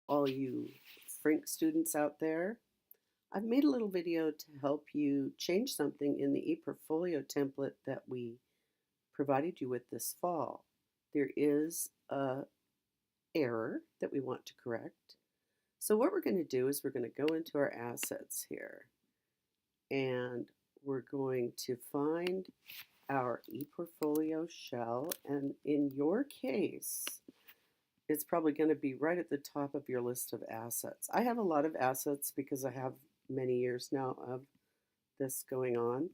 all you Frinq students out there. I've made a little video to help you change something in the ePortfolio template that we provided you with this fall. There is a error that we want to correct. So what we're going to do is we're going to go into our assets here and we're going to find our ePortfolio shell, and in your case it's probably going to be right at the top of your list of assets. I have a lot of assets because I have many years now of this going on.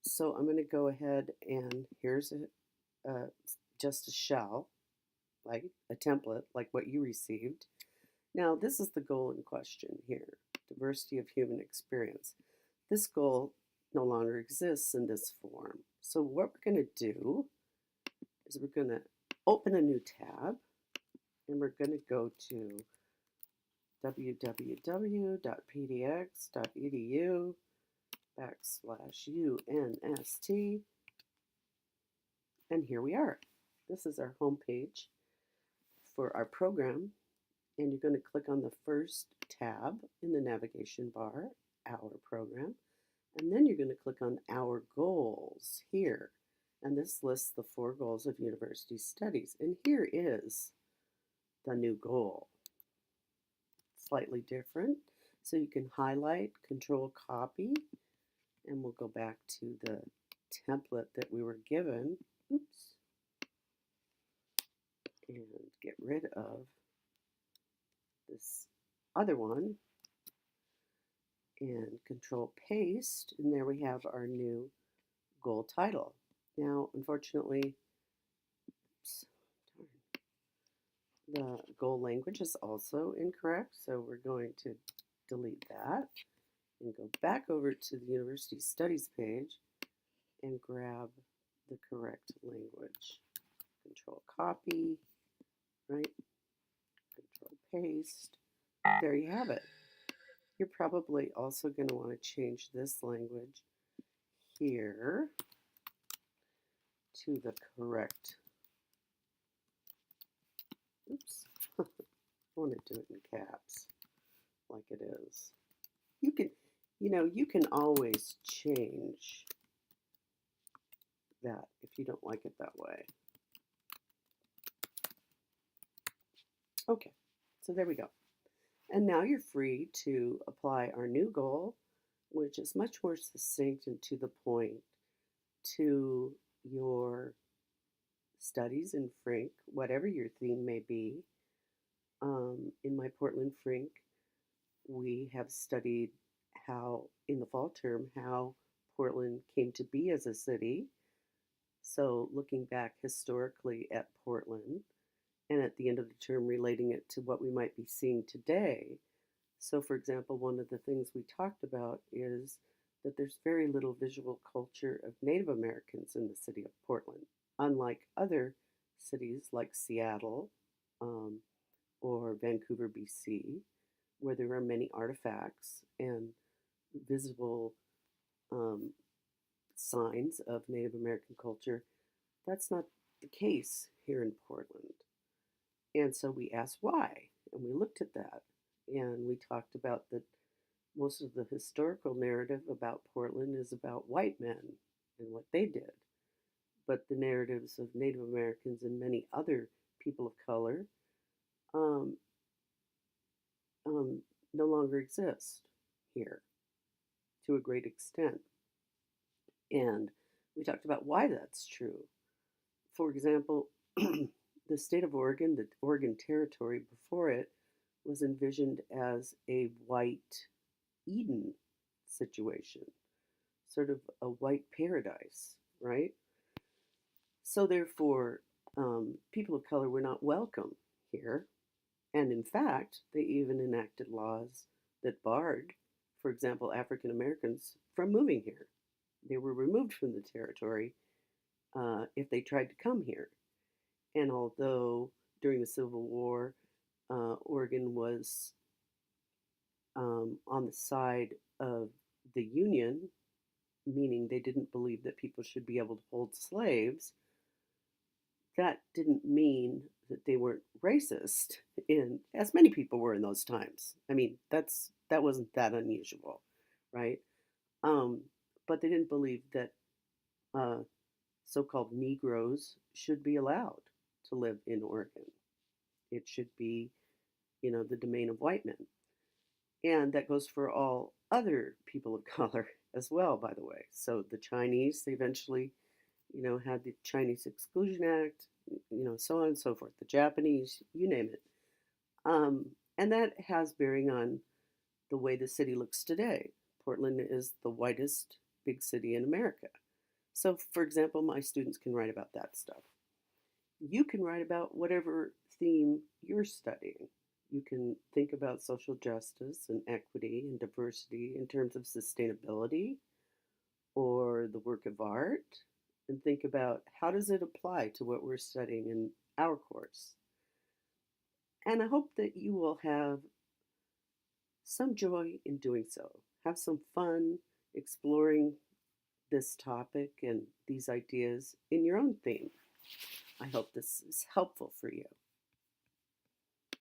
So I'm going to go ahead and here's just a shell, like a template, like what you received. Now this is the goal in question here, diversity of human experience. This goal no longer exists in this form. So what we're going to do is we're going to open a new tab, and we're going to go to www.pdx.edu/UNST, and here we are. This is our home page for our program, and you're going to click on the first tab in the navigation bar, Our Program, and then you're going to click on Our Goals here. And this lists the 4 goals of university studies. And here is the new goal. Slightly different. So you can highlight, control copy, and we'll go back to the template that we were given. Oops. And get rid of this other one. And control paste. And there we have our new goal title. Now, unfortunately, the goal language is also incorrect, so we're going to delete that and go back over to the University Studies page and grab the correct language. Control copy, right? Control paste. There you have it. You're probably also going to want to change this language here to the correct. Oops. I want to do it in caps like it is. You can always change that if you don't like it that way. Okay, so there we go. And now you're free to apply our new goal, which is much more succinct and to the point, to your studies in Frinq, whatever your theme may be. In my Portland Frinq, we have studied how, in the fall term, how Portland came to be as a city. So looking back historically at Portland, and at the end of the term relating it to what we might be seeing today. So for example, one of the things we talked about is that there's very little visual culture of Native Americans in the city of Portland, unlike other cities like Seattle or Vancouver, BC, where there are many artifacts and visible signs of Native American culture. That's not the case here in Portland. And so we asked why, and we looked at that, and we talked about that most of the historical narrative about Portland is about white men and what they did. But the narratives of Native Americans and many other people of color no longer exist here to a great extent. And we talked about why that's true. For example, the state of Oregon, the Oregon Territory before it, was envisioned as a white Eden situation, sort of a white paradise, right? So therefore, people of color were not welcome here. And in fact, they even enacted laws that barred, for example, African Americans from moving here. They were removed from the territory if they tried to come here. And although during the Civil War, Oregon was on the side of the Union, meaning they didn't believe that people should be able to hold slaves, that didn't mean that they weren't racist, in as many people were in those times. I mean, that wasn't that unusual, right? Um, but they didn't believe that uh, so-called Negroes should be allowed to live in Oregon. It should be, the domain of white men. And that goes for all other people of color as well, by the way. So the Chinese, they eventually, had the Chinese Exclusion Act, so on and so forth. The Japanese, you name it. And that has bearing on the way the city looks today. Portland is the whitest big city in America. So, for example, my students can write about that stuff. You can write about whatever theme you're studying. You can think about social justice and equity and diversity in terms of sustainability or the work of art, and think about how does it apply to what we're studying in our course. And I hope that you will have some joy in doing so. Have some fun exploring this topic and these ideas in your own theme. I hope this is helpful for you.